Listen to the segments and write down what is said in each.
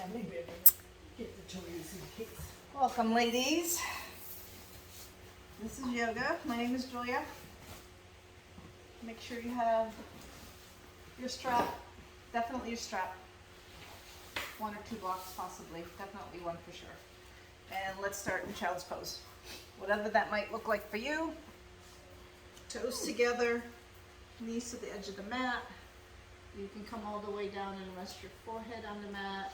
And maybe I can get the toys in case. Welcome, ladies. This is yoga. My name is Julia. Make sure you have your strap, definitely your strap. 1 or 2 blocks possibly, definitely 1 for sure. And let's start in child's pose. Whatever that might look like for you. Toes together, knees to the edge of the mat. You can come all the way down and rest your forehead on the mat.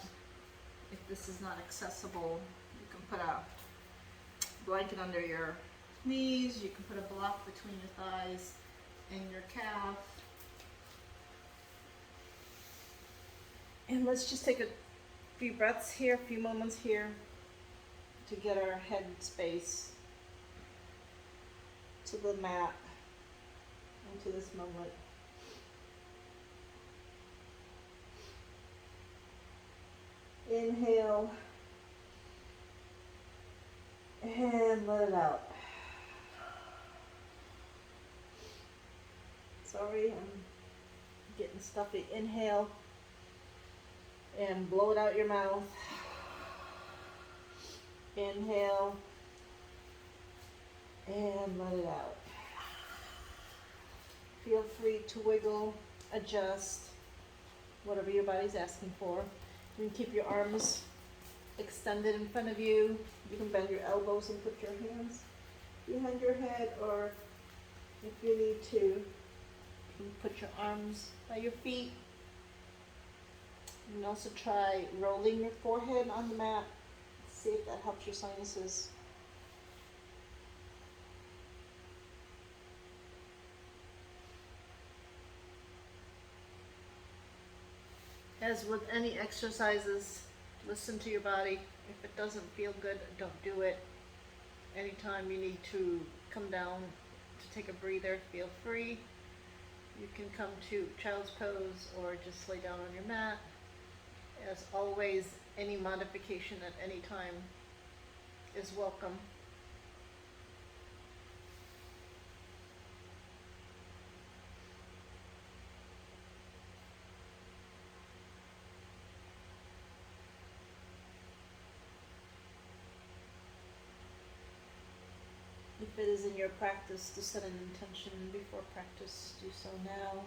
If this is not accessible, you can put a blanket under your knees. You can put a block between your thighs and your calf. And let's just take a few breaths here, a few moments here to get our head space to the mat into this moment. Inhale and let it out. Sorry, I'm getting stuffy. Inhale and blow it out your mouth. Inhale and let it out. Feel free to wiggle, adjust, whatever your body's asking for. You can keep your arms extended in front of you. You can bend your elbows and put your hands behind your head, or if you need to, you can put your arms by your feet. You can also try rolling your forehead on the mat. See if that helps your sinuses. As with any exercises, listen to your body. If it doesn't feel good, don't do it. Anytime you need to come down to take a breather, feel free. You can come to child's pose or just lay down on your mat. As always, any modification at any time is welcome. If it is in your practice to set an intention before practice, do so now.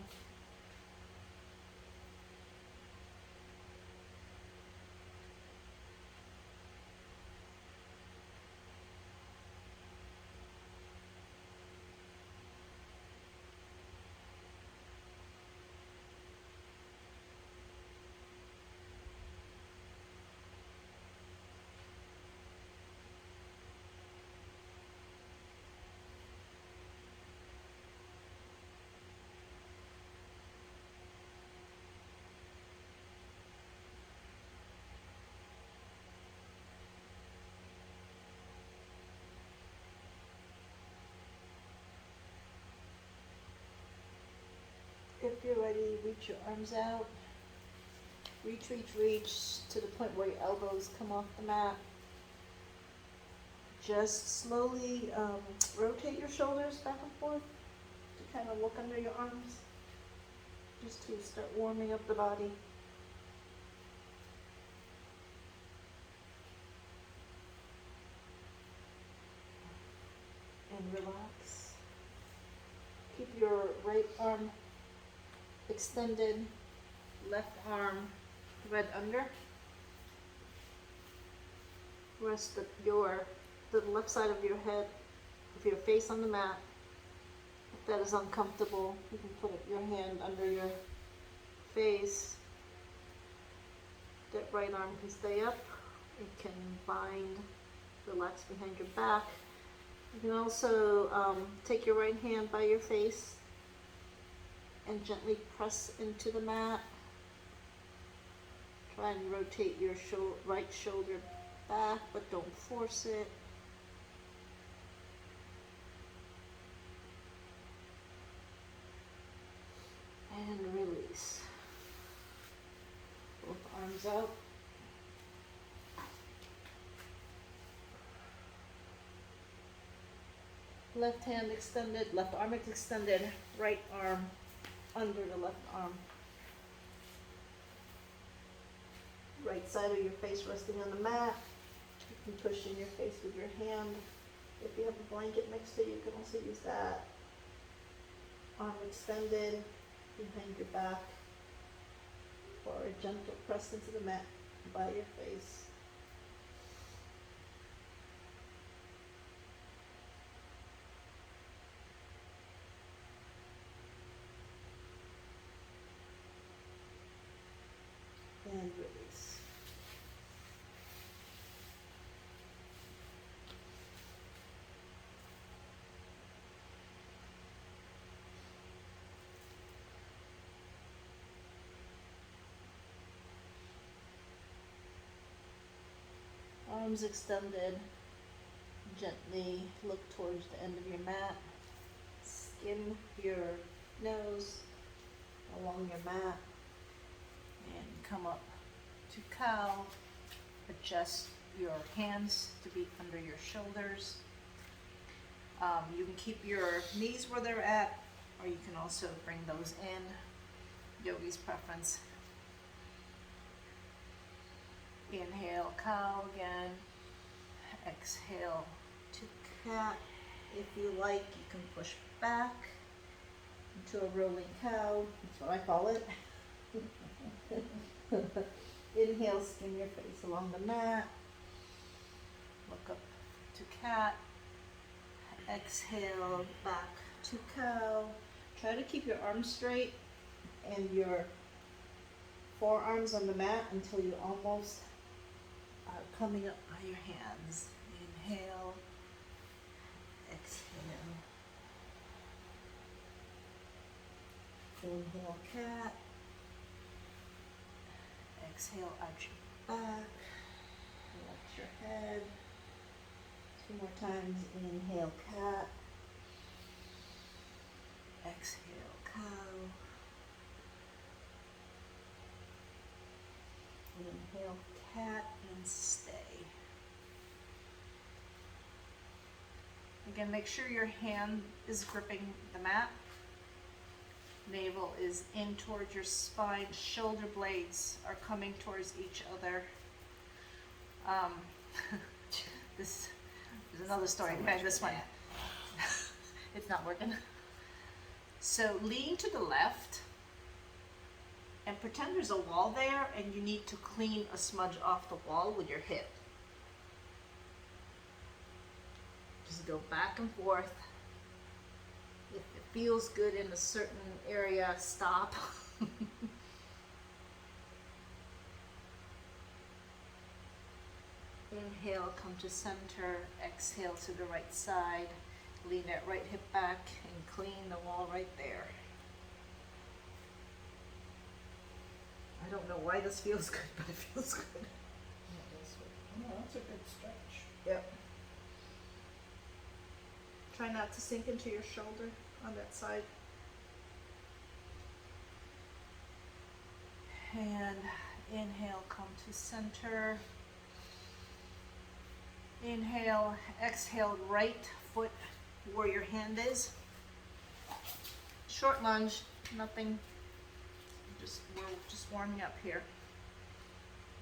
If you're ready, reach your arms out. Reach, reach, reach to the point where your elbows come off the mat. Just slowly rotate your shoulders back and forth to kind of look under your arms, just to start warming up the body. And relax. Keep your right arm extended, left arm thread under. Rest the left side of your head, with your face on the mat. If that is uncomfortable, you can put your hand under your face. That right arm can stay up. It can bind, relax behind your back. You can also take your right hand by your face and gently press into the mat. Try and rotate your right shoulder back, but don't force it. And release. Both arms out. Left hand extended, left arm extended, right arm under the left arm. right side of your face resting on the mat. You can push in your face with your hand. If you have a blanket next to you, you can also use that. Arm extended behind your back for a gentle press into the mat by your face. And release. Arms extended. Gently look towards the end of your mat. Skim your nose along your mat. And come up to cow. Adjust your hands to be under your shoulders. You can keep your knees where they're at, or you can also bring those in. Yogi's preference. Inhale, cow again. Exhale to cat. If you like, you can push back into a rolling cow. That's what I call it. Inhale, skim your face along the mat. Look up to cat. Exhale, back to cow. Try to keep your arms straight and your forearms on the mat until you almost are coming up by your hands. Inhale, exhale. Inhale, cat. Exhale, arch your back. Relax your head. 2 more times. Inhale, cat. Exhale, cow. Inhale, cat, and stay. Again, make sure your hand is gripping the mat. Navel is in towards your spine. Shoulder blades are coming towards each other. This is another story. Okay, this one. It's not working. So lean to the left and pretend there's a wall there and you need to clean a smudge off the wall with your hip. Just go back and forth. If it feels good in a certain area, stop. Inhale, come to center. Exhale to the right side. Lean that right hip back and clean the wall right there. I don't know why this feels good, but it feels good. No, that's a good stretch. Yep. Try not to sink into your shoulder on that side. And inhale, come to center. Inhale, exhale, right foot where your hand is. Short lunge, nothing. We're just warming up here.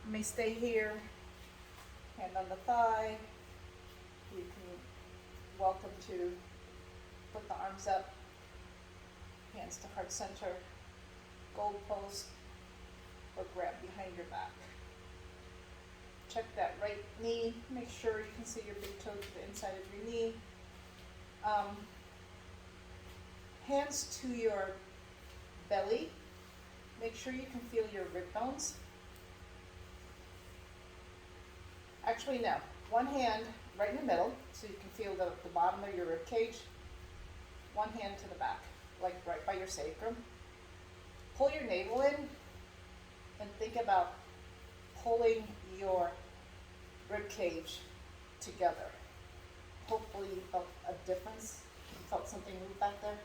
You may stay here, hand on the thigh. You can welcome to put the arms up, hands to heart center, gold post, or grab behind your back. Check that right knee. Make sure you can see your big toe to the inside of your knee. Hands to your belly. Make sure you can feel your rib bones. Actually, no. One hand right in the middle, so you can feel the bottom of your rib cage. One hand to the back, like right by your sacrum. Pull your navel in and think about pulling your rib cage together. Hopefully you felt a difference. You felt something move back there.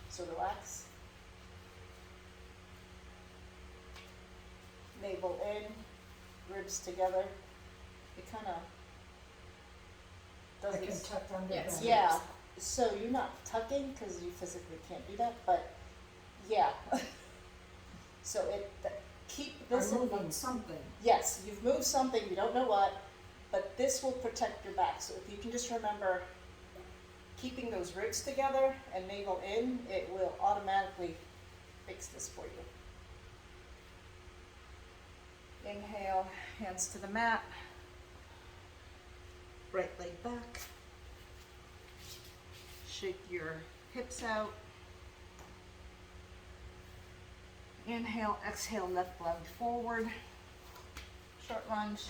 So relax. Navel in, ribs together. It kind of I can doesn't. tuck under Yes. that. Yeah. So you're not tucking because you physically can't do that, but yeah. So keep this I'm in moving something. Yes, you've moved something, you don't know what, but this will protect your back. So if you can just remember keeping those ribs together and navel in, it will automatically fix this for you. Inhale, hands to the mat. Right leg back. Shake your hips out. Inhale, exhale, left leg forward. Short lunge.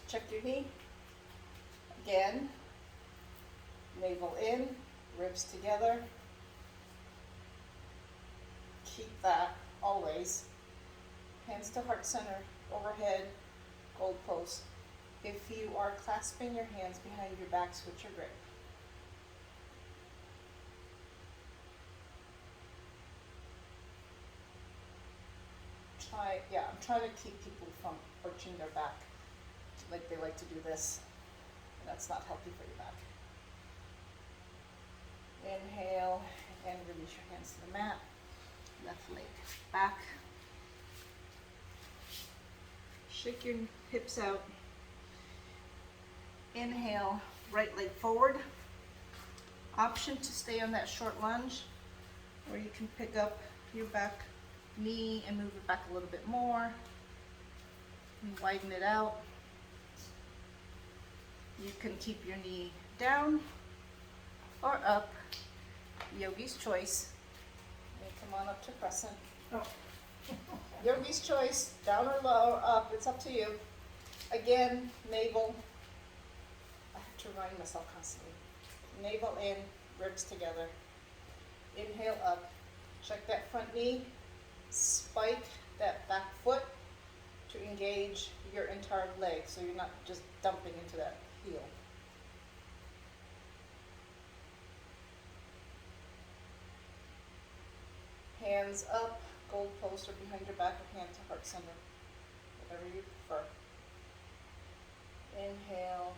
Check your knee. Again, navel in, ribs together. Keep that always. Hands to heart center, overhead, gold post. If you are clasping your hands behind your back, switch your grip. I'm trying to keep people from arching their back like they like to do this. That's not healthy for your back. Inhale and release your hands to the mat. Left leg back. Shake your hips out. Inhale, right leg forward. Option to stay on that short lunge, or you can pick up your back knee and move it back a little bit more and widen it out. You can keep your knee down or up, yogi's choice. And come on up to crescent. Oh. Yogi's choice, down or low or up, it's up to you. Again, navel, I have to remind myself constantly. Navel in, ribs together. Inhale up, check that front knee, spike that back foot to engage your entire leg so you're not just dumping into that heel. Hands up, gold post or behind your back, or hand to heart center, whatever you prefer. Inhale.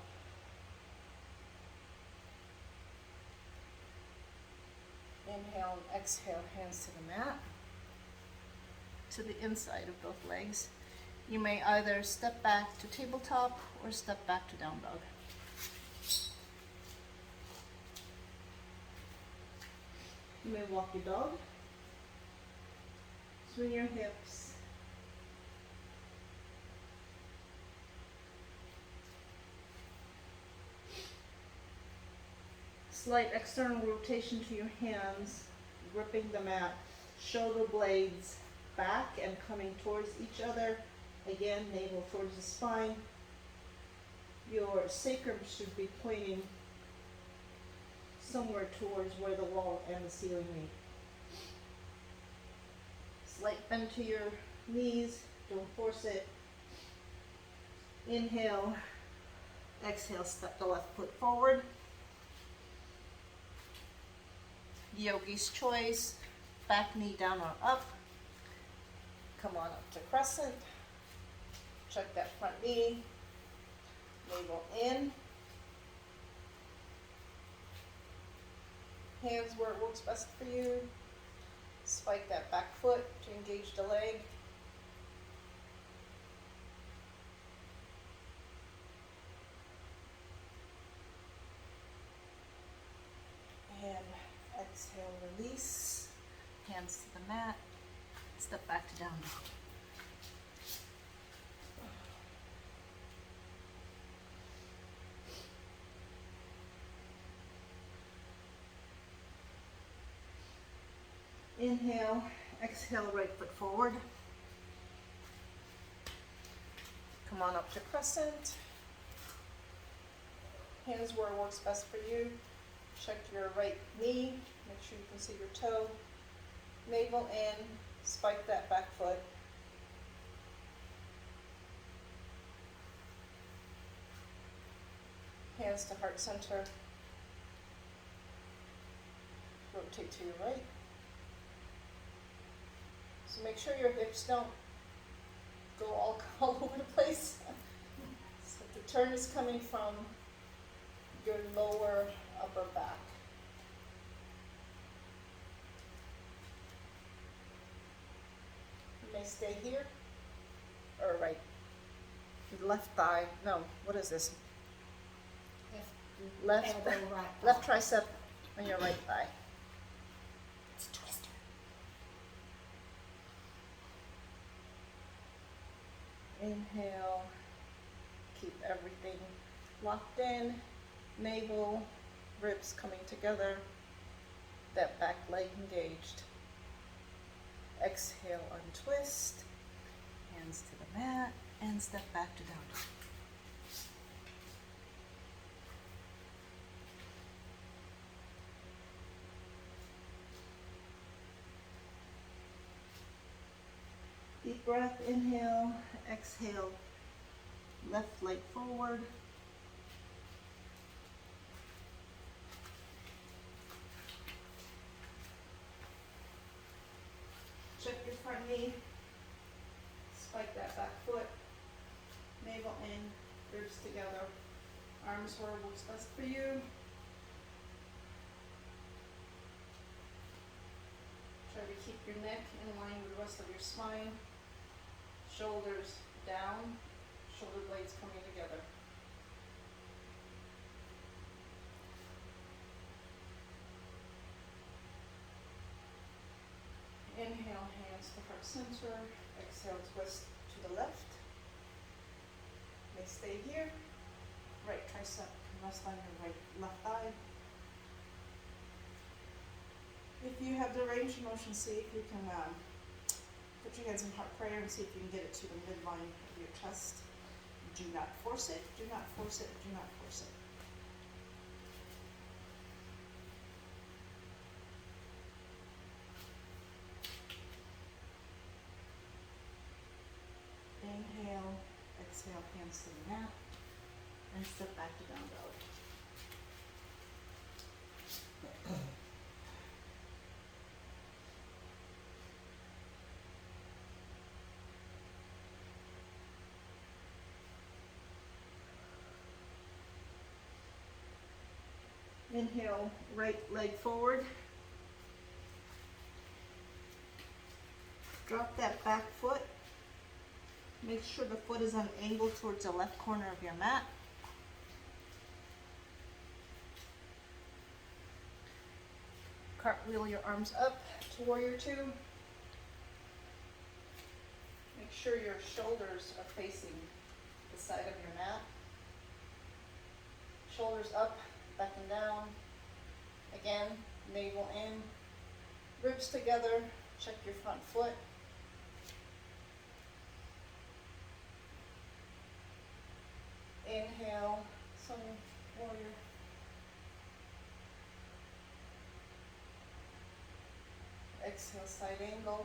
Inhale and exhale, hands to the mat, to the inside of both legs. You may either step back to tabletop or step back to down dog. You may walk your dog. Swing your hips. Slight external rotation to your hands, gripping the mat, shoulder blades back and coming towards each other. Again, navel towards the spine. Your sacrum should be pointing somewhere towards where the wall and the ceiling meet. Slight bend to your knees, don't force it. Inhale, exhale, step the left foot forward. Yogi's choice, back knee down or up. Come on up to crescent. Check that front knee, navel in. Hands where it works best for you. Spike that back foot to engage the leg. And exhale, release. Hands to the mat. Step back to down dog. Inhale, exhale, right foot forward. Come on up to crescent. Hands where it works best for you. Check your right knee. Make sure you can see your toe. Navel in, spike that back foot. Hands to heart center. Rotate to your right. So make sure your hips don't go all over the place. So the turn is coming from your lower upper back. may stay here, or right, left thigh, no, what is this? Left, elbow, right left thigh. tricep on your right thigh. It's a twister. Inhale, keep everything locked in, navel, ribs coming together, that back leg engaged. Exhale, untwist, hands to the mat, and step back to down dog. Deep breath, inhale, exhale, left leg forward. Check your front knee, spike that back foot, navel in, ribs together, arms where works best for you. Try to keep your neck in line with the rest of your spine. Shoulders down, shoulder blades coming together. Inhale, hands to heart center. Exhale, twist to the left. May stay here. Right tricep can rest on your left thigh. If you have the range of motion, see if you can put your hands in heart prayer and see if you can get it to the midline of your chest. Do not force it, do not force it, do not force it. Inhale, exhale, hands to the mat, and step back to down dog. Inhale, right leg forward. Drop that back foot. Make sure the foot is on angle towards the left corner of your mat. Cartwheel your arms up to warrior two. Make sure your shoulders are facing the side of your mat. Shoulders up, back and down. Again, navel in, ribs together. Check your front foot. Inhale, sun warrior. Exhale, side angle.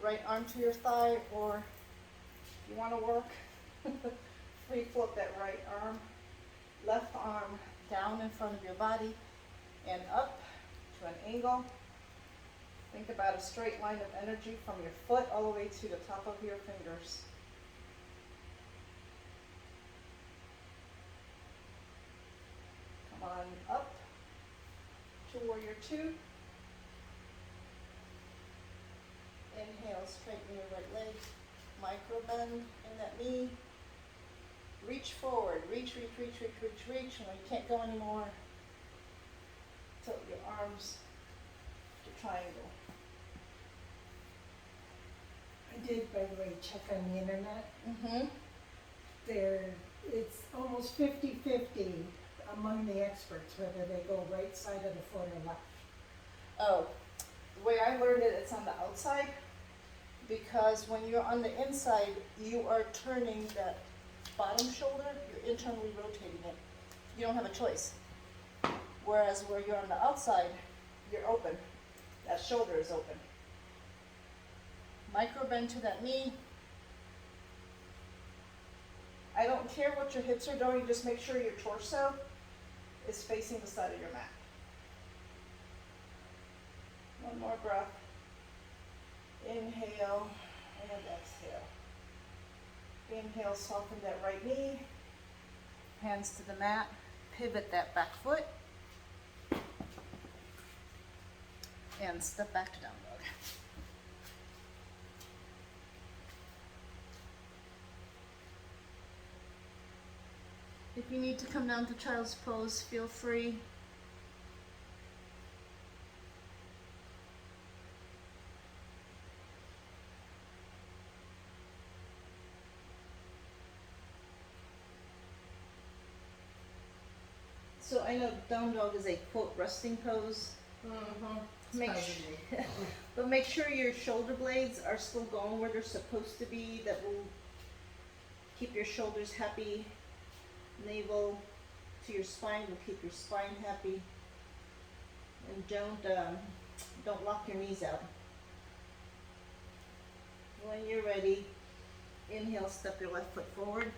Right arm to your thigh, or if you want to work, free float that right arm. Left arm down in front of your body and up to an angle. Think about a straight line of energy from your foot all the way to the top of your fingers. Come on up to warrior two. Inhale, straighten your right leg, micro bend in that knee. Reach forward, reach, reach, reach, reach, reach, reach. And when you can't go anymore, tilt your arms to triangle. I did, by the way, check on the internet. Mm-hmm. It's almost 50-50 among the experts, whether they go right side of the foot or left. Oh, the way I learned it, it's on the outside, because when you're on the inside, you are turning that bottom shoulder, you're internally rotating it. You don't have a choice. Whereas where you're on the outside, you're open. That shoulder is open. Micro bend to that knee. I don't care what your hips are doing, just make sure your torso is facing the side of your mat. One more breath. Inhale and exhale. Inhale, soften that right knee. Hands to the mat. Pivot that back foot. And step back to down dog. If you need to come down to child's pose, feel free. So I know down dog is a quote resting pose. But make sure your shoulder blades are still going where they're supposed to be. That will keep your shoulders happy. Navel to your spine will keep your spine happy. And don't lock your knees out. When you're ready, inhale, step your left foot forward.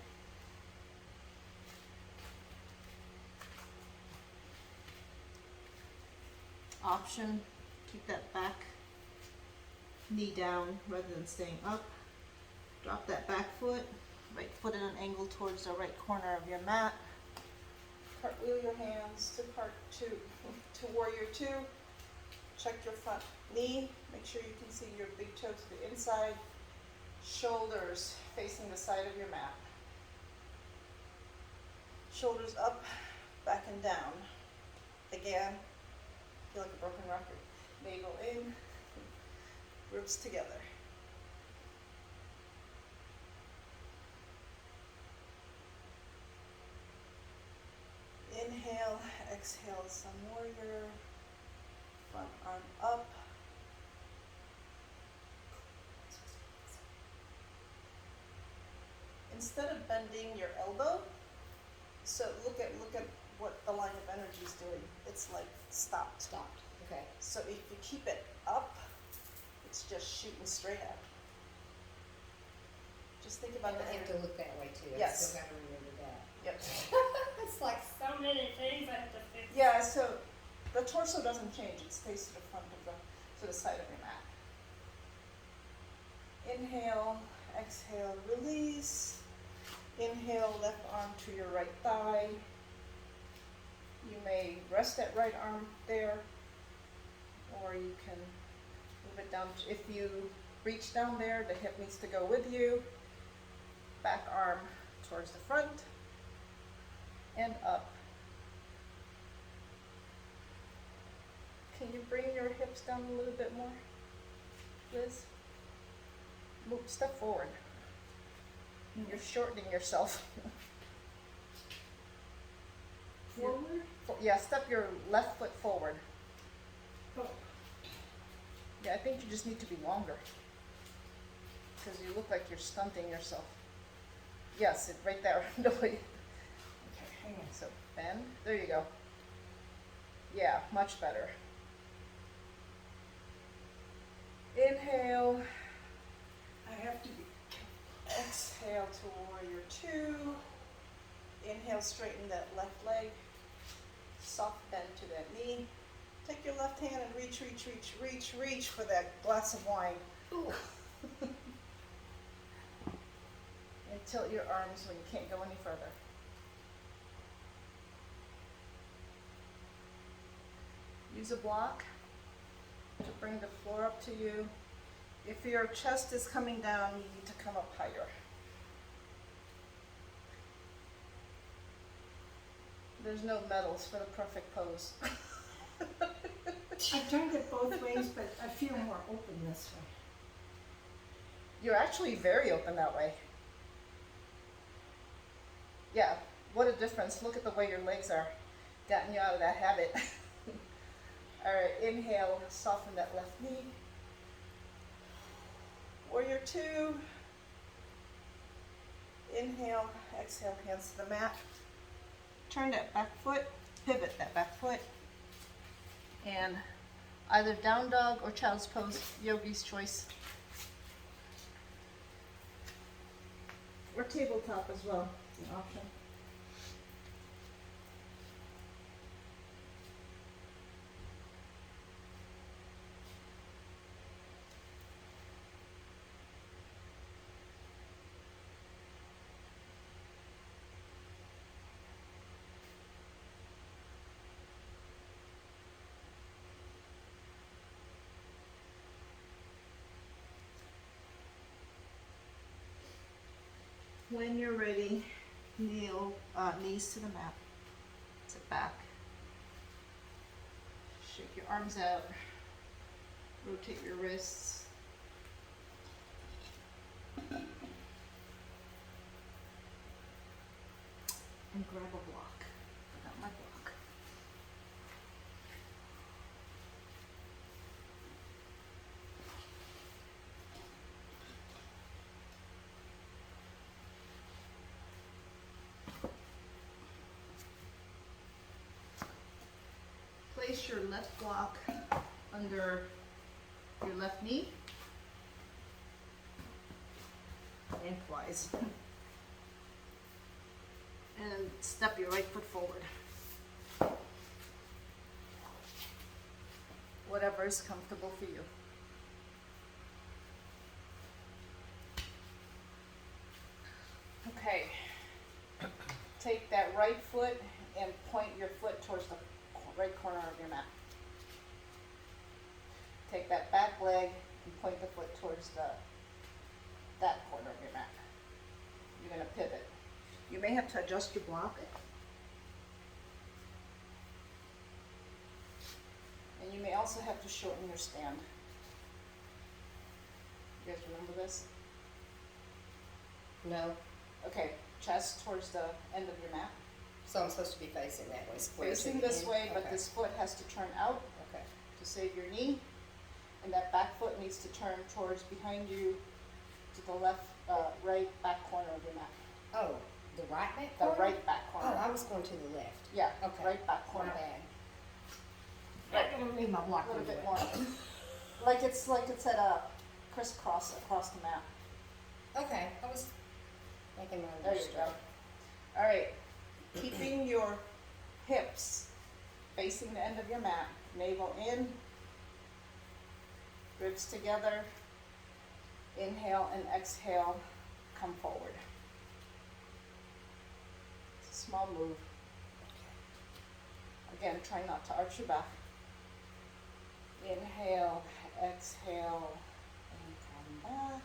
Option, keep that back knee down rather than staying up. Drop that back foot, right foot at an angle towards the right corner of your mat. Cartwheel your hands to warrior two. Check your front knee. Make sure you can see your big toe to the inside. Shoulders facing the side of your mat. Shoulders up, back and down. Again, feel like a broken record. Navel in, ribs together. Inhale, exhale, some warrior. Front arm up. Instead of bending your elbow, so look at what the line of energy is doing. It's like stopped. Stopped. Okay. So if you keep it up, it's just shooting straight out. Just think about And the I have energy. to look that way too. I Yes. still gotta remember that. Yep. It's like so many things I have to fix. Yeah, so the torso doesn't change, it stays to the front of to the side of your mat. Inhale, exhale, release. Inhale, left arm to your right thigh. You may rest that right arm there, or you can move it down. If you reach down there, the hip needs to go with you. Back arm towards the front and up. Can you bring your hips down a little bit more, Liz? Move, step forward. You're shortening yourself. Forward? Yeah, step your left foot forward. Oh. Yeah, I think you just need to be longer. Because you look like you're stunting yourself. Yes, right there. No, wait. Okay, hang on. So bend. There you go. Yeah, much better. Inhale. I have to be. Exhale to warrior two. Inhale, straighten that left leg. Soft bend to that knee. Take your left hand and reach for that glass of wine. Ooh. And tilt your arms when you can't go any further. Use a block to bring the floor up to you. If your chest is coming down, you need to come up higher. There's no medals for the perfect pose. I've turned it both ways, but I feel more open this way. You're actually very open that way. Yeah, what a difference. Look at the way your legs are getting you out of that habit. All right, inhale, soften that left knee. Warrior two. Inhale, exhale, hands to the mat. Turn that back foot, pivot that back foot. And either down dog or child's pose, yogi's choice. Or tabletop as well, an option. When you're ready, Knees to the mat. Sit back. Shake your arms out. Rotate your wrists. And grab a block. I got my block. Place your left block under your left knee, lengthwise, and step your right foot forward. Whatever is comfortable for you. Okay, take that right foot and point your foot towards the right corner of your mat. Take that back leg and point the foot towards that corner of your mat. You're going to pivot. You may have to adjust your block. And you may also have to shorten your stand. You guys remember this? No. Okay, chest towards the end of your mat. So I'm supposed to be facing that way, square to Facing the this end? way, but Okay. this foot has to turn out Okay. to save your knee. And that back foot needs to turn towards behind you to the left, right back corner of your mat. Oh, the right back The corner? right back Oh, corner. I was going to the left. Yeah, Okay. right back My corner. bad. Right. I'm gonna leave my A block little over bit there. more. Like it's at a crisscross across the mat. Okay, I was making my There you go. All right, keeping your hips facing the end of your mat, navel in, ribs together. Inhale and exhale, come forward. It's a small move. Again, try not to arch your back. Inhale, exhale, and come back.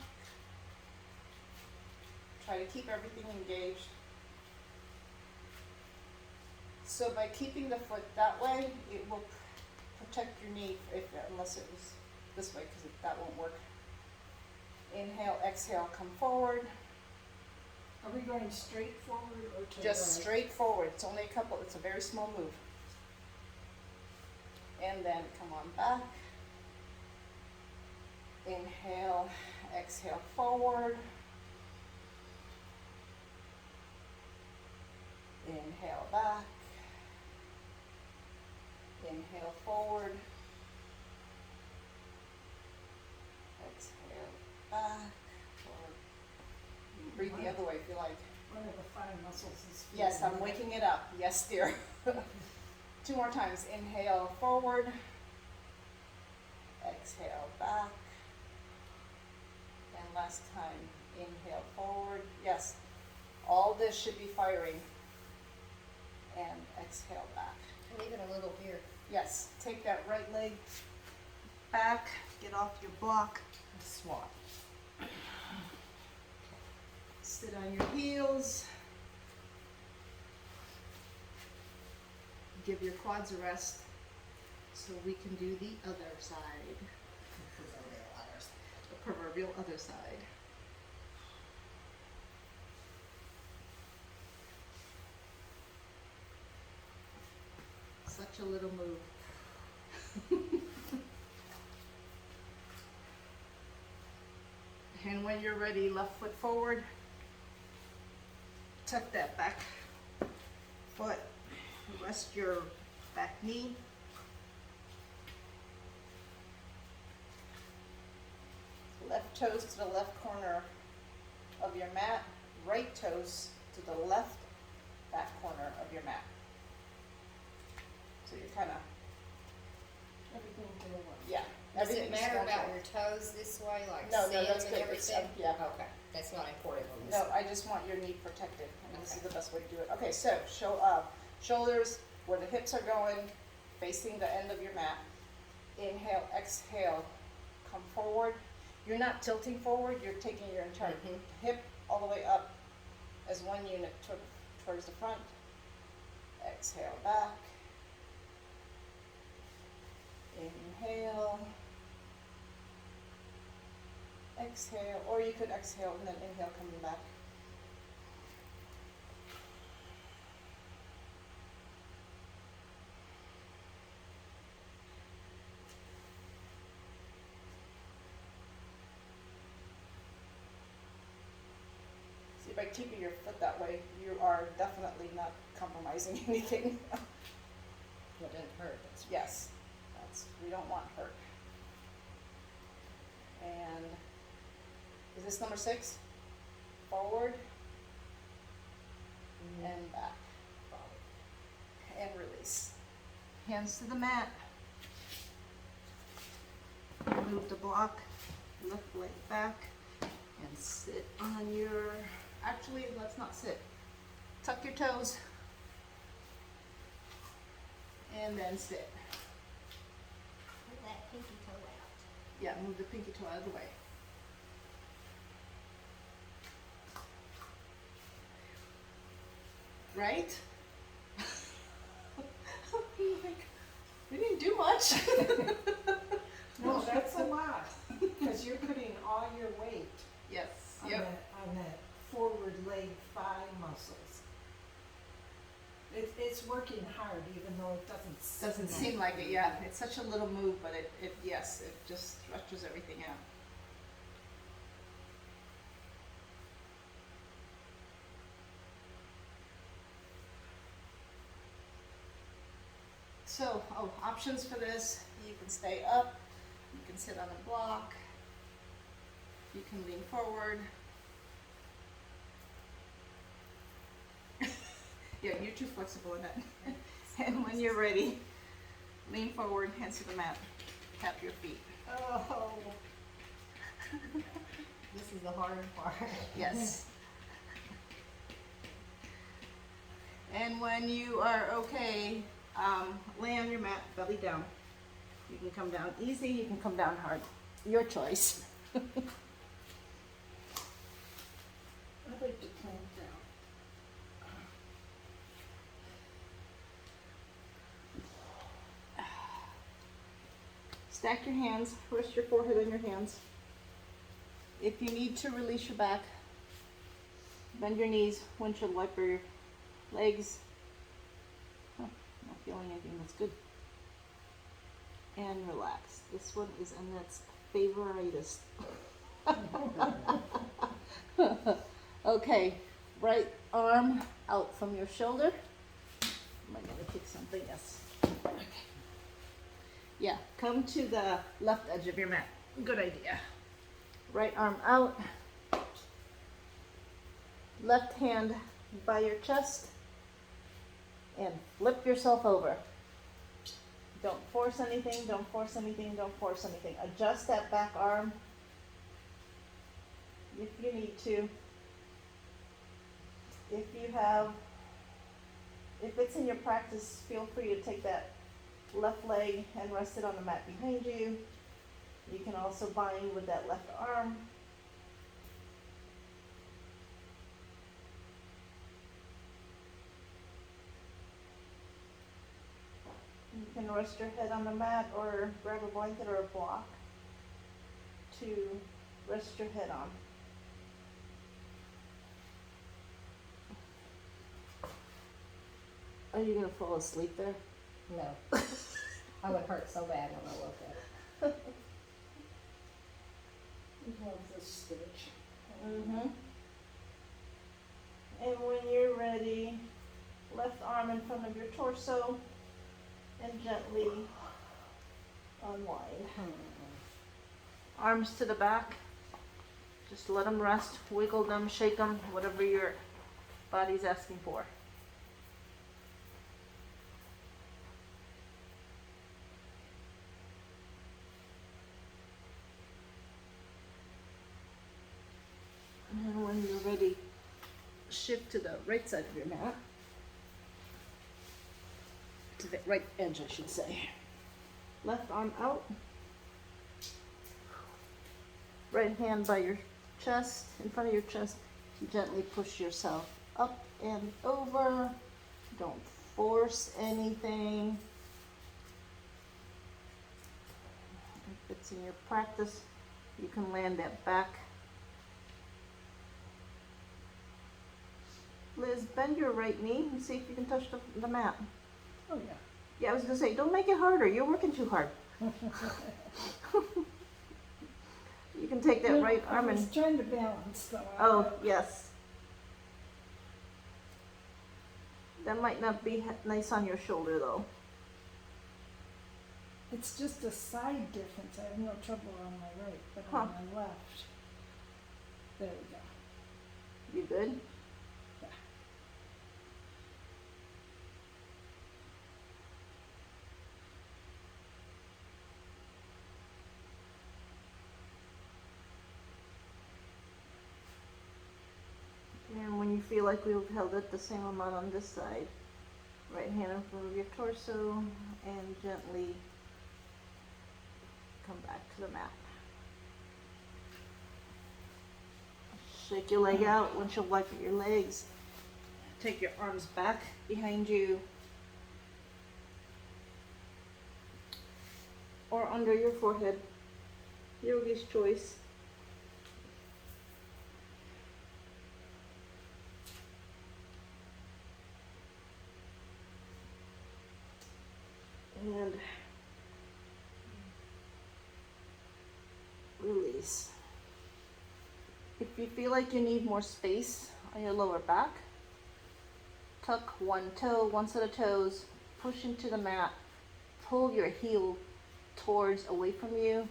Try to keep everything engaged. So by keeping the foot that way, it will protect your knee unless it was this way, because that won't work. Inhale, exhale, come forward. Are we going straight forward or to the Just right? straight forward. It's only it's a very small move. And then come on back. Inhale, exhale, forward. Inhale back. Inhale forward. Exhale back. Forward. Breathe the other way if you like. One of the fine muscles is. Yes, I'm feeling waking it up. Yes, dear. 2 more times. Inhale forward. Exhale back. And last time. Inhale forward. Yes. All this should be firing. And exhale back. Leave it a little here. Yes. Take that right leg back. Get off your block. Swat. Sit on your heels. Give your quads a rest so we can do the other side, the proverbial other side. Such a little move. And when you're ready, left foot forward. Tuck that back foot. Rest your back knee. Left toes to the left corner of your mat. Right toes to the left back corner of your mat. So you're kind of, Everything to the left. yeah. Does it everything's matter about going your toes this way, like No, seeing that's them good. and It's, everything? yeah. Okay, that's not important on this. No, I just want your knee protected, and this is Okay. the best way to do it. Okay, so shoulders where the hips are going, facing the end of your mat. Inhale, exhale, come forward. You're not tilting forward, you're taking your entire Mhm. hip all the way up as one unit towards the front. Exhale back. Inhale. Exhale, or you could exhale and then inhale coming back. See, by keeping your foot that way, you are definitely not compromising anything. It doesn't hurt. That's Yes, we don't want hurt. And is this number 6? Forward and back. And release. Hands to the mat. Move the block, left leg back, and sit on your, actually, let's not sit. Tuck your toes. And then sit. Put that pinky toe out. Yeah, move the pinky toe out of the way. Right? Like, we didn't do much. No, that's a lot, because you're putting all your weight Yes. on Yep. that forward leg thigh muscles. It's working hard, even though it Doesn't seem like it, yeah. It's such a little move, but yes, it just stretches everything out. So, options for this, you can stay up, you can sit on a block, you can lean forward. Yeah, you're too flexible in it. And when you're ready, lean forward, hands to the mat, tap your feet. Oh, This is the hard part. Yes. And when you are okay, lay on your mat, belly down. You can come down easy, you can come down hard. Your choice. I'd like to plank down. Stack your hands, rest your forehead on your hands. If you need to release your back, bend your knees, windshield wiper your legs. Not feeling anything, that's good. And relax. This one is Annette's favoritis. Okay, right arm out from your shoulder. Am I gonna kick something? Yes. Okay. Yeah, come to the left edge of your mat. Good idea. Right arm out. Left hand by your chest. And flip yourself over. Don't force anything, don't force anything, don't force anything. Adjust that back arm if you need to. If it's in your practice, feel free to take that left leg and rest it on the mat behind you. You can also bind with that left arm. You can rest your head on the mat or grab a blanket or a block to rest your head on. Are you gonna fall asleep there? No. I would hurt so bad when I woke up. Love this stitch. Mm-hmm. And when you're ready, left arm in front of your torso and gently unwind. Arms to the back. Just let them rest, wiggle them, shake them, whatever your body's asking for. And then when you're ready, shift to the right side of your mat. To the right edge, I should say. Left arm out. Right hand by your chest, in front of your chest. Gently push yourself up and over. Don't force anything. If it's in your practice, you can land that back. Liz, bend your right knee and see if you can touch the mat. Oh, yeah. Yeah, I was gonna say, don't make it harder. You're working too hard. You can take that No, right arm I was and, trying to balance though. oh, yes. That might not be nice on your shoulder though. It's just a side difference. I have no trouble on my right, but Huh. on my left. There we go. You good? Yeah. And when you feel like we've held it the same amount on this side, right hand in front of your torso and gently come back to the mat. Shake your leg out. Once you wipe your legs, take your arms back behind you or under your forehead. Yogi's choice. And release. If you feel like you need more space on your lower back, tuck one toe, one set of toes, push into the mat, pull your heel towards away from you,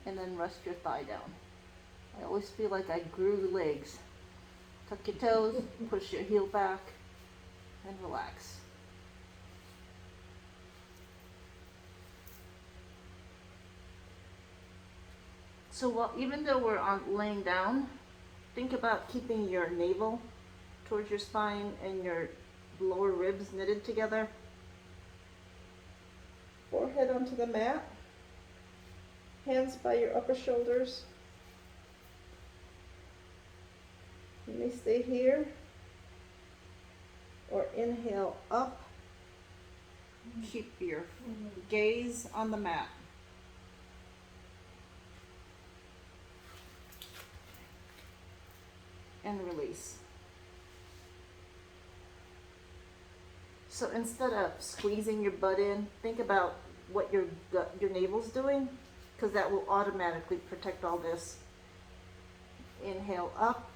and then rest your thigh down. I always feel like I grew the legs. Tuck your toes, push your heel back, and relax. So while, even though we're laying down, think about keeping your navel towards your spine and your lower ribs knitted together. Forehead onto the mat. Hands by your upper shoulders. You may stay here or inhale up. Keep your gaze on the mat. And release. So instead of squeezing your butt in, think about what your navel's doing, because that will automatically protect all this. Inhale up.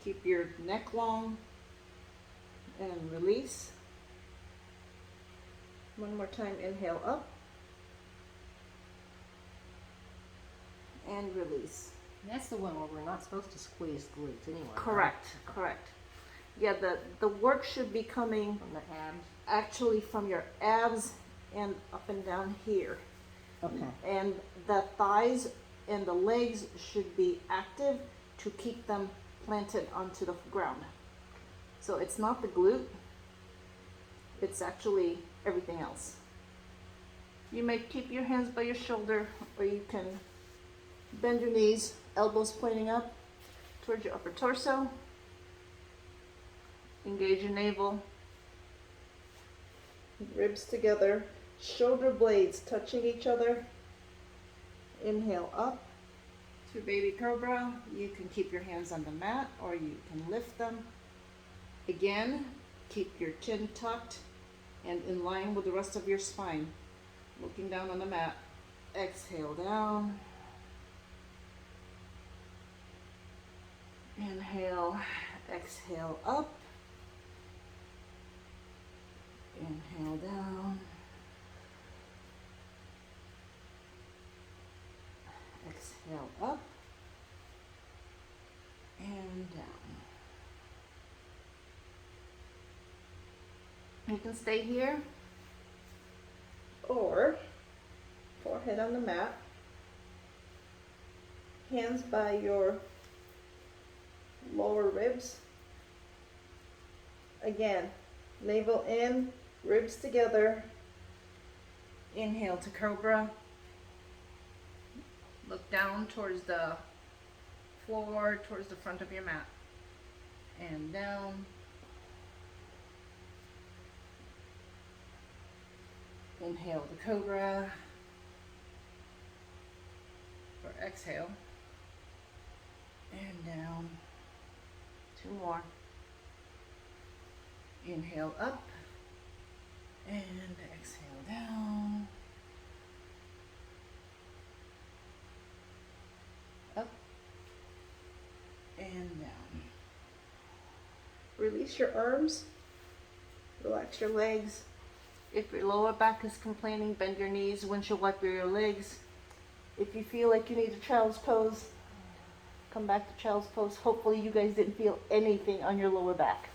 Keep your neck long and release. One more time, inhale up and release. That's the one where we're not supposed to squeeze the glutes anyway. right? Correct, correct. Yeah, the work should be coming From the abs. actually from your abs and up and down here. Okay. And the thighs and the legs should be active to keep them planted onto the ground. So it's not the glute, it's actually everything else. You may keep your hands by your shoulder, or you can bend your knees, elbows pointing up towards your upper torso. Engage your navel. Ribs together, shoulder blades touching each other. Inhale up to baby cobra. You can keep your hands on the mat or you can lift them. Again, keep your chin tucked and in line with the rest of your spine. Looking down on the mat. Exhale down. Inhale, exhale up. Inhale down. Exhale up and down. You can stay here or forehead on the mat, hands by your lower ribs. Again, navel in, ribs together. Inhale to cobra. Look down towards the floor, towards the front of your mat. and down. Inhale the cobra, or exhale, and down. 2 more. Inhale up, and exhale down. Up, and down. Release your arms, relax your legs. If your lower back is complaining, bend your knees, windshield wiper your legs. If you feel like you need a child's pose, come back to child's pose. Hopefully you guys didn't feel anything on your lower back.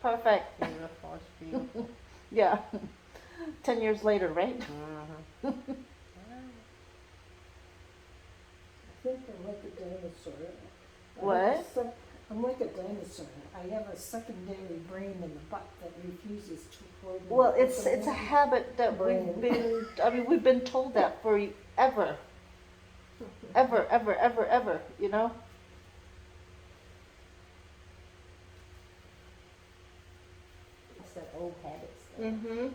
Perfect. Beautiful, it's beautiful. Yeah. 10 years later, right? Uh-huh. I think I'm like a dinosaur. What? I'm like a dinosaur. I have a secondary brain in the butt that refuses to coordinate. Well, with it's the a main habit that brain. we've been told that for ever. Ever, you know? It's that old habit stuff. Mm-hmm.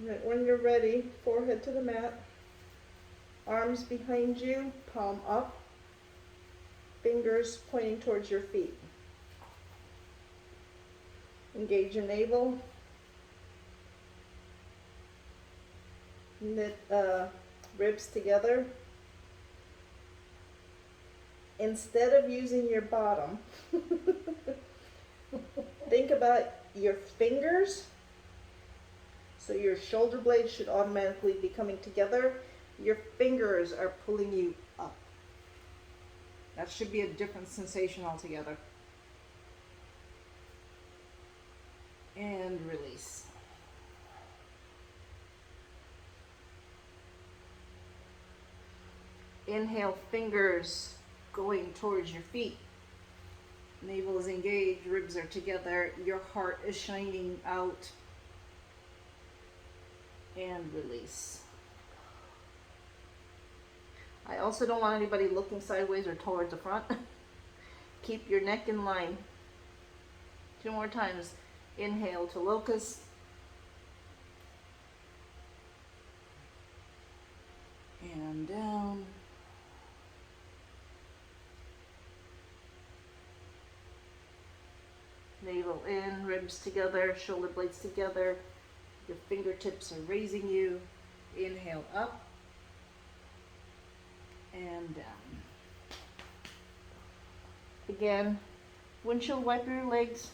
Right, when you're ready, forehead to the mat, arms behind you, palm up, fingers pointing towards your feet. Engage your navel. Knit ribs together. Instead of using your bottom, think about your fingers. So your shoulder blades should automatically be coming together. Your fingers are pulling you up. That should be a different sensation altogether. And release. Inhale, fingers going towards your feet. Navel is engaged, ribs are together, your heart is shining out. And release. I also don't want anybody looking sideways or towards the front. Keep your neck in line. 2 more times. Inhale to locust. And down. Navel in, ribs together, shoulder blades together. Your fingertips are raising you. Inhale up and down. Again, windshield wiper your legs.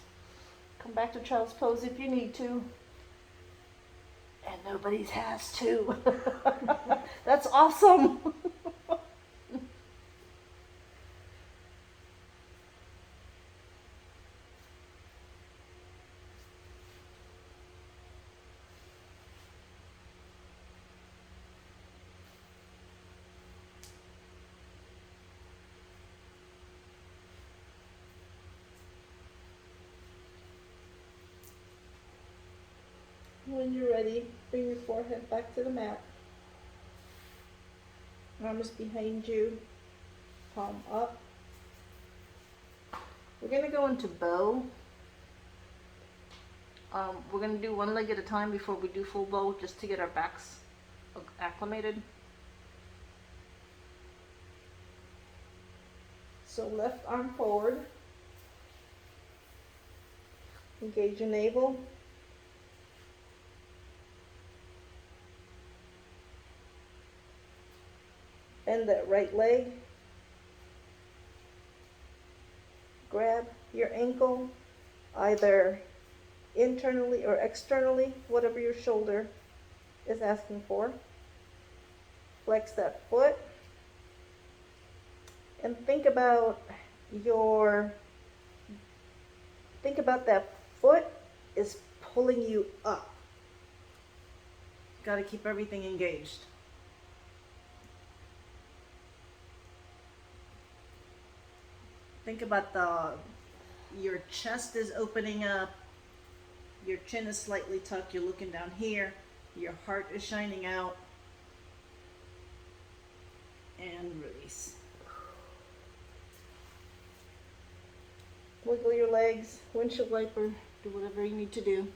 Come back to child's pose if you need to. And nobody's has to. That's awesome. When you're ready, bring your forehead back to the mat. Arms behind you, palm up. We're going to go into bow. We're going to do 1 leg at a time before we do full bow, just to get our backs acclimated. So left arm forward. Engage your navel. Bend that right leg. Grab your ankle, either internally or externally, whatever your shoulder is asking for. Flex that foot. And think about that foot is pulling you up. Got to keep everything engaged. Think about your chest is opening up, your chin is slightly tucked, you're looking down here, your heart is shining out, And release. Wiggle your legs, windshield wiper, do whatever you need to do.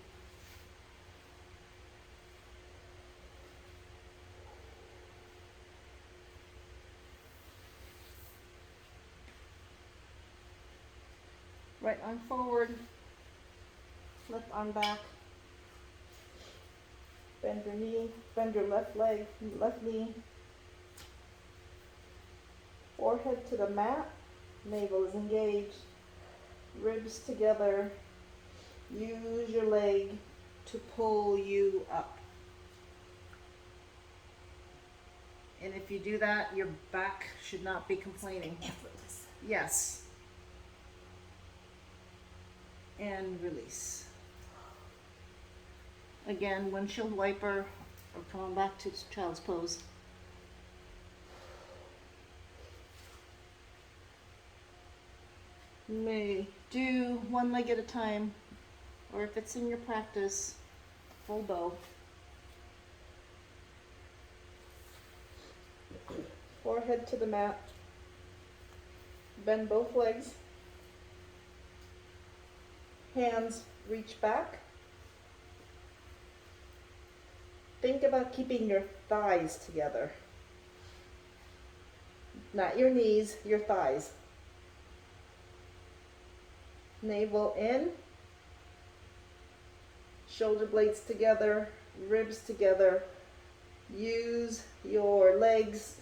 Right arm forward, left arm back. Bend your knee, bend your left leg, left knee. Forehead to the mat, navel is engaged, ribs together. Use your leg to pull you up. And if you do that, your back should not be complaining. Effortless. Yes. And release. Again, windshield wiper, or coming back to child's pose. You may do one leg at a time, or if it's in your practice, full bow. Forehead to the mat. Bend both legs. Hands reach back. Think about keeping your thighs together. Not your knees, your thighs. Navel in. Shoulder blades together, ribs together. Use your legs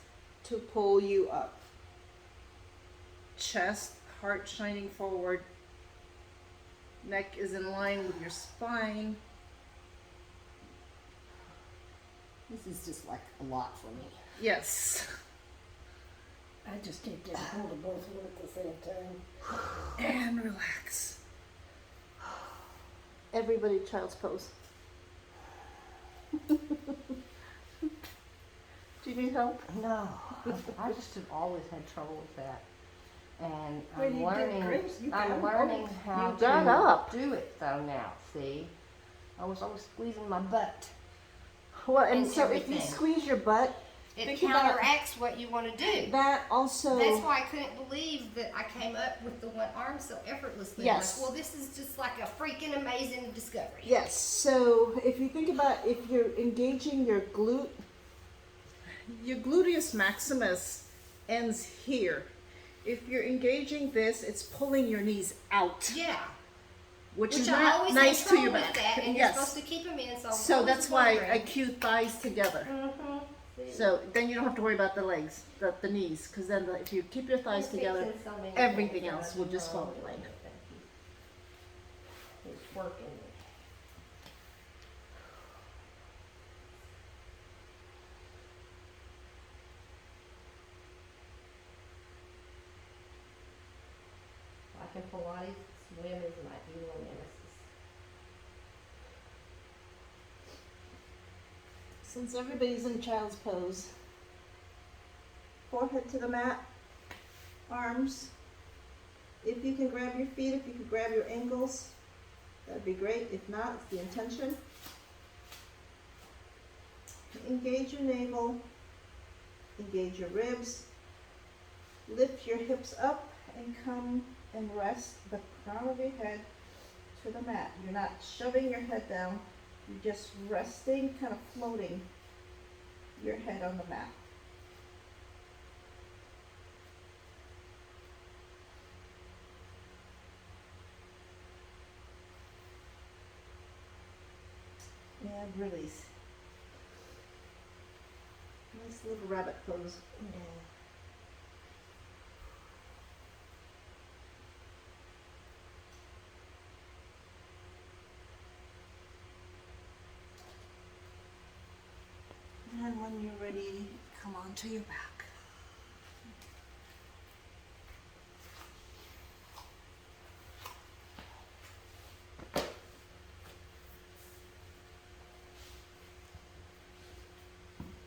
to pull you up. Chest, heart shining forward. Neck is in line with your spine. This is just like a lot for me. Yes. I just keep getting hold of both of them at the same time. And relax. Everybody child's pose. Do you need help? No, I just have always had trouble with that. And Well, I'm you did learning, great. You got I'm learning up. how You got up. to do it though now, see? I was always squeezing my butt. Well, and And so if you everything. squeeze your butt, It think about counteracts what you want to do. that also. That's why I couldn't believe that I came up with the one arm so effortlessly. Yes. Like, well, this is just like a freaking amazing discovery. Yes, so if you think about if you're engaging your gluteus maximus ends here. If you're engaging this, it's pulling your knees out, Yeah. which is I not always nice had to trouble your with back. that, and Yes. you're supposed to keep them in. So that's why I cue thighs together. Mm-hmm. So then you don't have to worry about the legs, the knees, because then if you keep your thighs together, everything else will just fall in line. It's working. Like in Pilates, swim is my evil nemesis. Since everybody's in child's pose, forehead to the mat, arms. If you can grab your feet, if you can grab your ankles, that'd be great. If not, it's the intention. Engage your navel, engage your ribs, lift your hips up and come and rest the crown of your head to the mat. You're not shoving your head down, you're just resting, kind of floating your head on the mat. And release. Nice little rabbit pose. Yeah. And when you're ready, come onto your back.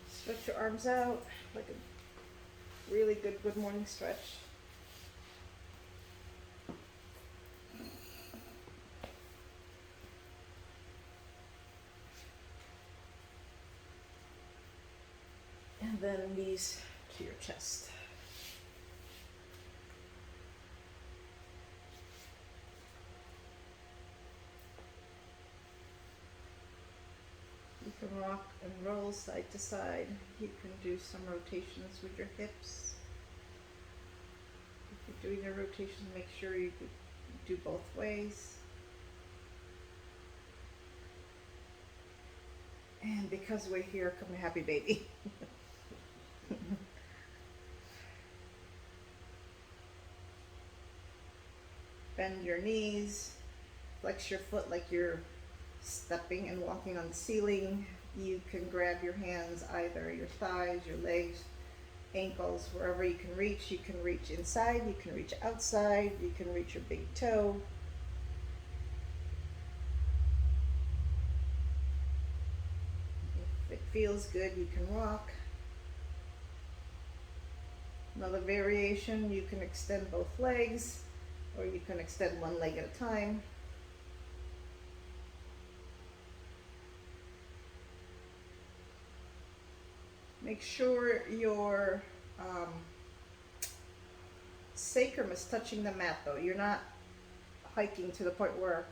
Stretch your arms out like a really good morning stretch. And then knees to your chest. You can rock and roll side to side. You can do some rotations with your hips. If you're doing a rotation, make sure you do both ways. And because we're here, come a happy baby. Bend your knees, flex your foot like you're stepping and walking on the ceiling. You can grab your hands, either your thighs, your legs, ankles, wherever you can reach. You can reach inside, you can reach outside, you can reach your big toe. If it feels good, you can rock. Another variation, you can extend both legs, or you can extend one leg at a time. Make sure your sacrum is touching the mat though. You're not hiking to the point where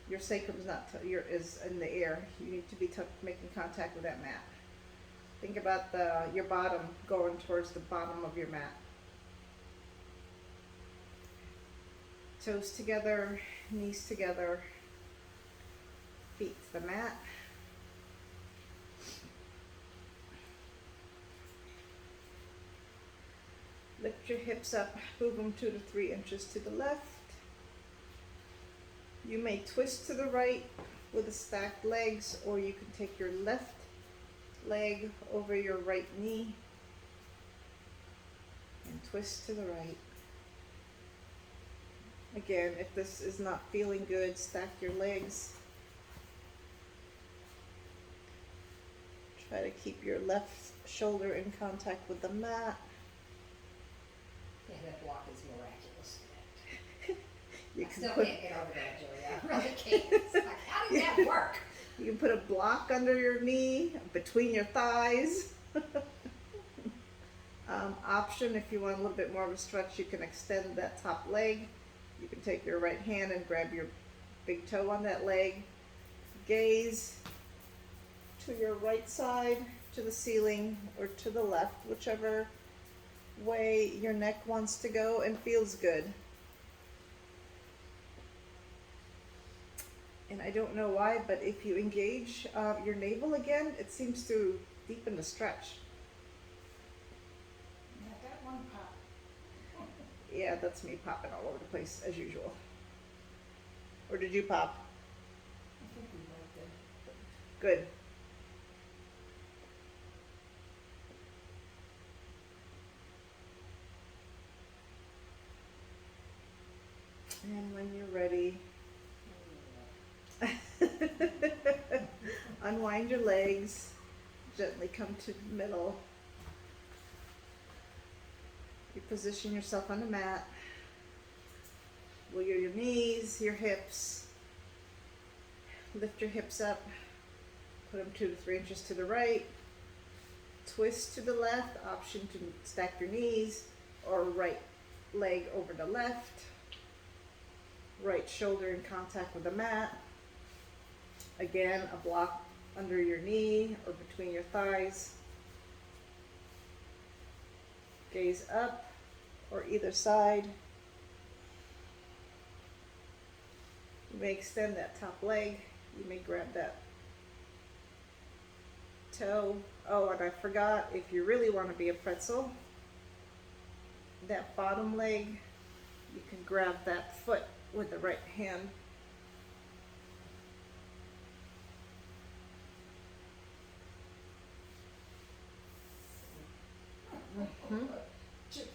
your sacrum is not is in the air. You need to be making contact with that mat. Think about your bottom going towards the bottom of your mat. Toes together, knees together, feet to the mat. Lift your hips up, move them 2 to 3 inches to the left. You may twist to the right with the stacked legs, or you can take your left leg over your right knee and twist to the right. Again, if this is not feeling good, stack your legs. Try to keep your left shoulder in contact with the mat. Yeah, that block is miraculous. You I can still put can't get over that, Julia. I really can't. It's like, how did that work? you can put a block under your knee, between your thighs. Option, if you want a little bit more of a stretch, you can extend that top leg. You can take your right hand and grab your big toe on that leg. Gaze to your right side, to the ceiling, or to the left, whichever way your neck wants to go and feels good. And I don't know why, but if you engage your navel again, it seems to deepen the stretch. Yeah, that one pop. Yeah, that's me popping all over the place as usual. Or did you pop? I think we both did. Good. And when you're ready, unwind your legs, gently come to the middle. You position yourself on the mat. Wiggle your knees, your hips. Lift your hips up. Put them 2 to 3 inches to the right. Twist to the left. Option to stack your knees, or right leg over the left. Right shoulder in contact with the mat. Again, a block under your knee or between your thighs. Gaze up or either side. You may extend that top leg. You may grab that toe. Oh, and I forgot, if you really want to be a pretzel, that bottom leg, you can grab that foot with the right hand.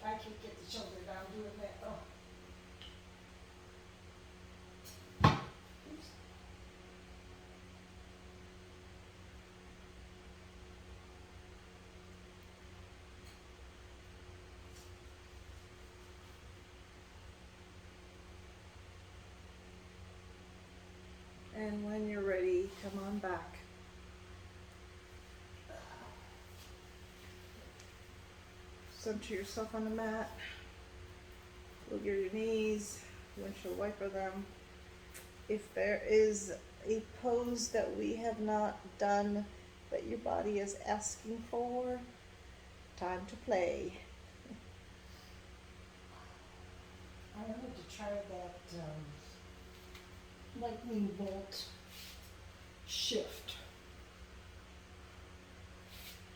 I can't get the shoulder down doing that though. Oops. And when you're ready, come on back. Center yourself on the mat. Look at your knees. Windshield wiper them. If there is a pose that we have not done that your body is asking for, time to play. I wanted to try that, lightning bolt shift.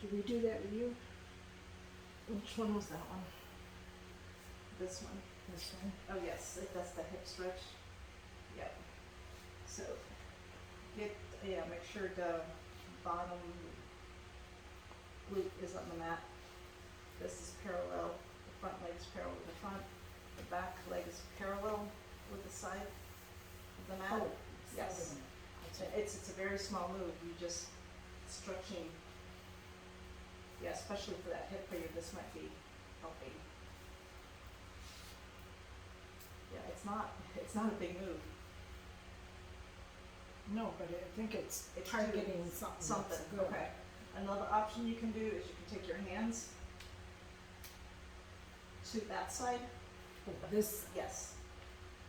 Did we do that with you? Which one was that one? This one. This one? Oh yes, that's the hip stretch. Yep. So make sure the bottom glute is on the mat. This is parallel. The front leg is parallel with the front. The back leg is parallel with the side of the mat. Oh, Yes. It's a very small move. You just stretching. Yeah, especially for that hip failure, this might be helping. Yeah, it's not a big move. No, but I think it's It's targeting doing something. Something, that's good. okay. Another option you can do is you can take your hands to that side. This, Yes.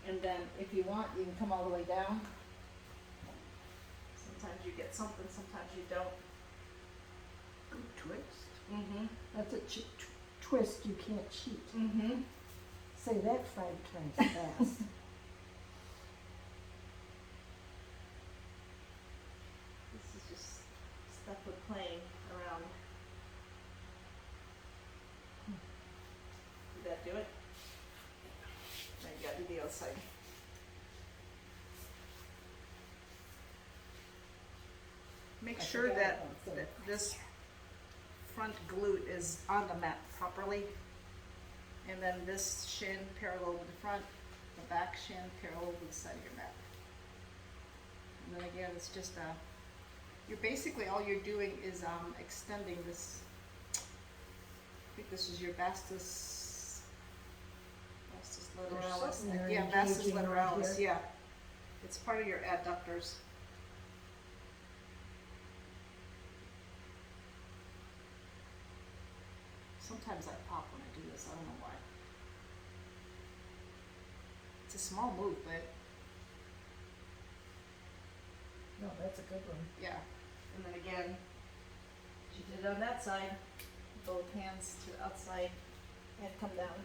And then if you want, you can come all the way down. Sometimes you get something, sometimes you don't. good twist. Mm-hmm. That's a twist you can't cheat. Mm-hmm. Say that 5 times fast. This is just stuff with playing around. Did that do it? Now you gotta do the other side. Make I sure forgot that, about that. that this front glute is on the mat properly. And then this shin parallel with the front, the back shin parallel with the side of your mat. And then again, it's just you're basically, all you're doing is extending this. I think this is your vastus There's lateralis. something you're Yeah, vastus engaging right lateralis, here. yeah. It's part of your adductors. Sometimes I pop when I do this, I don't know why. It's a small move, but No, that's a good one. yeah. And then again, she did it on that side, both hands to the outside and come down.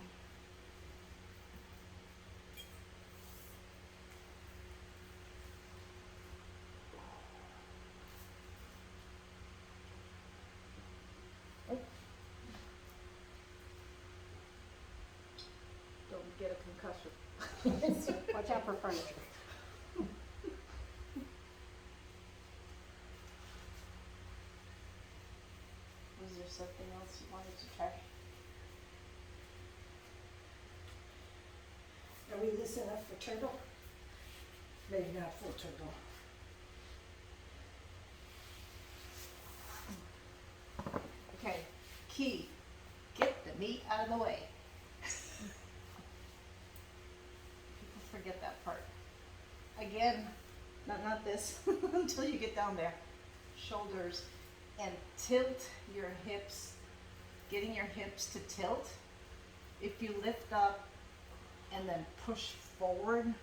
Don't get a concussion. Watch out for furniture. Was there something else you wanted to try? Are we listening up for turtle? Maybe not full turtle. Okay, key, get the meat out of the way. People forget that part. Again, not this, until you get down there. Shoulders, and tilt your hips, getting your hips to tilt. If you lift up and then push forward,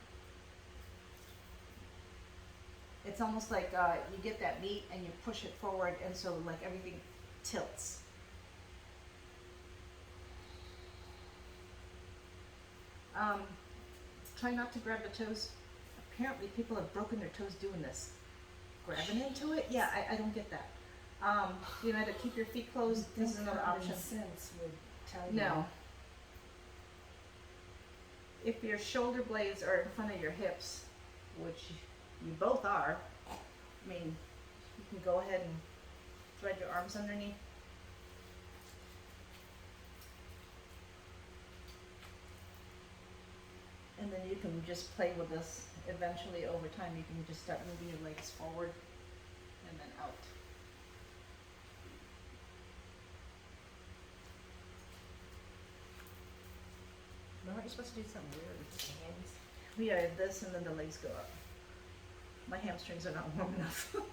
it's almost like you get that meat and you push it forward, and so like everything tilts. Try not to grab the toes. Apparently people have broken their toes doing this. Grabbing into it? Yeah, I don't get that. You know, to keep your feet closed, this is another option. Common sense would tell you. No. If your shoulder blades are in front of your hips, which you both are, I mean, you can go ahead and thread your arms underneath. And then you can just play with this. Eventually, over time, you can just start moving your legs forward and then out. Aren't you supposed to do something weird with your hands? Yeah, this and then the legs go up. My hamstrings are not warm enough. Well,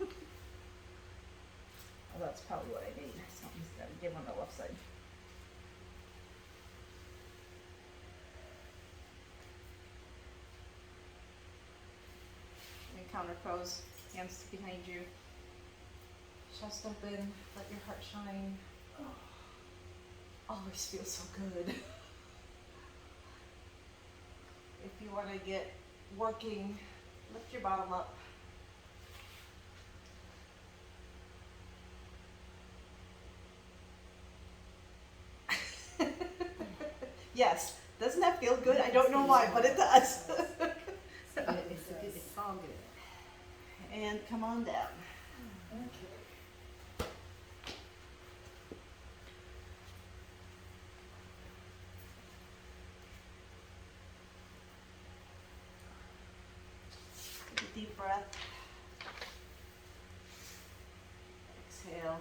that's probably what I need. Something's got to give on the left side. counter pose. Hands behind you. Chest open. Let your heart shine. Oh, always feels so good. If you want to get working, lift your bottom up. Yes, doesn't that feel good? I don't know why, but it does. It's all good. And come on down. Okay. Take a deep breath. Exhale.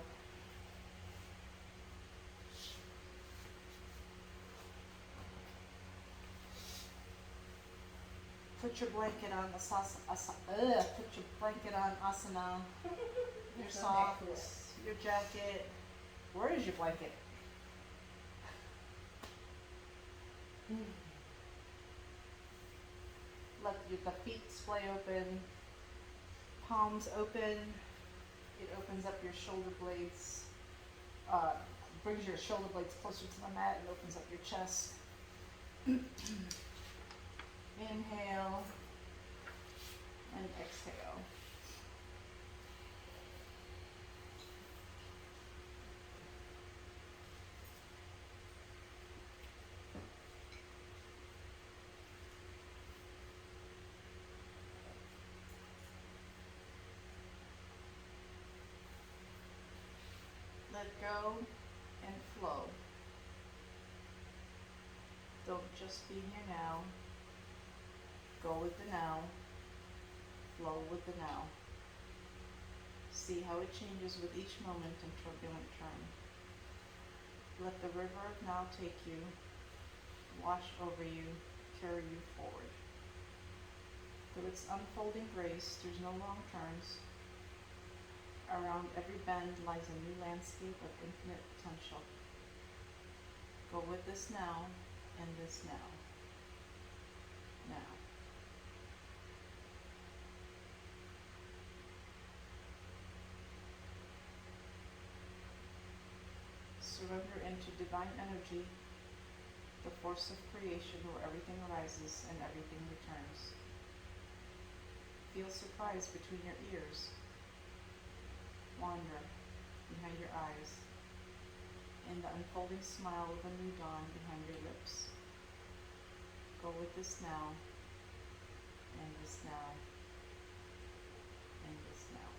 Put your blanket on put your blanket on asana. Your socks, your jacket. Where is your blanket? Let the feet splay open, palms open. It opens up your shoulder blades, brings your shoulder blades closer to the mat and opens up your chest. Inhale and exhale. Let go and flow. Don't just be here now. Go with the now. Flow with the now. See how it changes with each moment and turbulent turn. Let the river of now take you, wash over you, carry you forward. Through its unfolding grace, there's no wrong turns. Around every bend lies a new landscape of infinite potential. Go with this now and this now. Now. Surrender into divine energy, the force of creation where everything arises and everything returns. Feel surprise between your ears. Wander behind your eyes, in the unfolding smile of a new dawn behind your lips. Go with this now, and this now, and this now.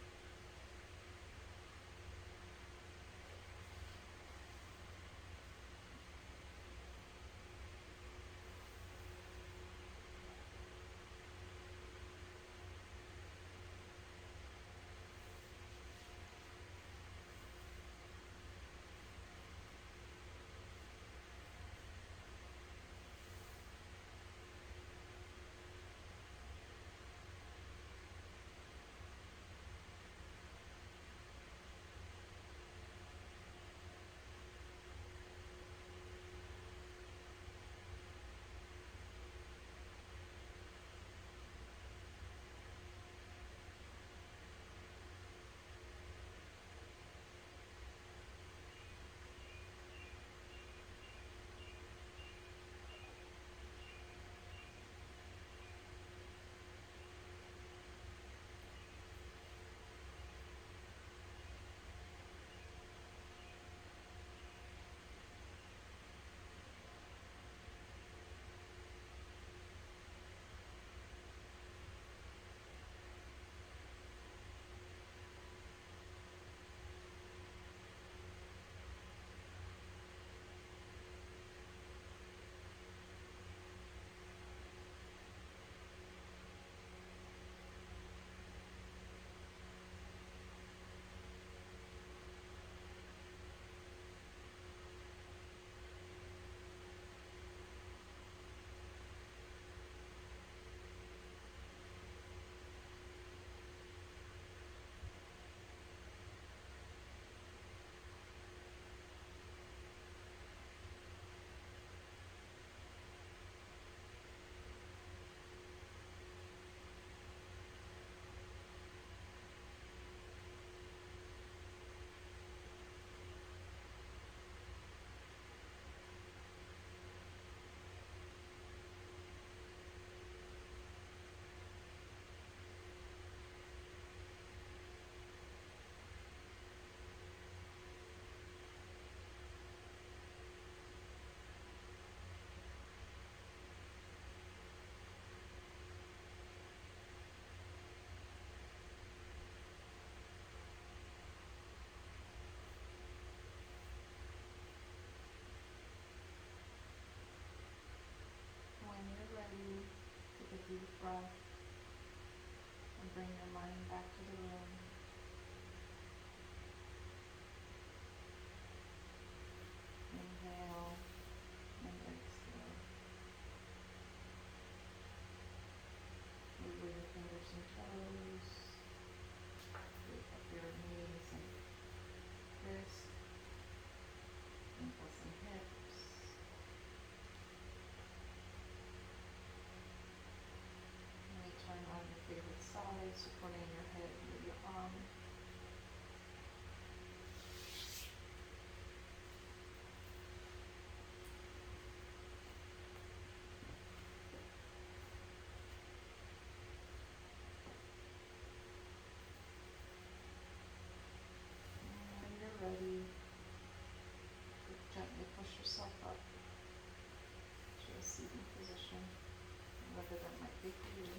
whatever that might be for you.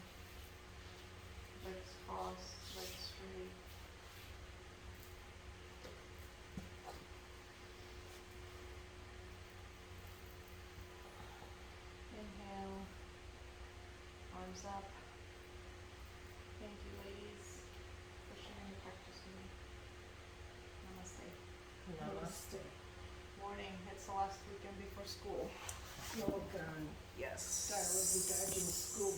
Legs crossed, legs straight. Inhale, arms up. Thank you, ladies, for sharing your practice with me. Namaste. Namaste. Morning, it's the last weekend before school. Oh, God. Yes. I will be dodging school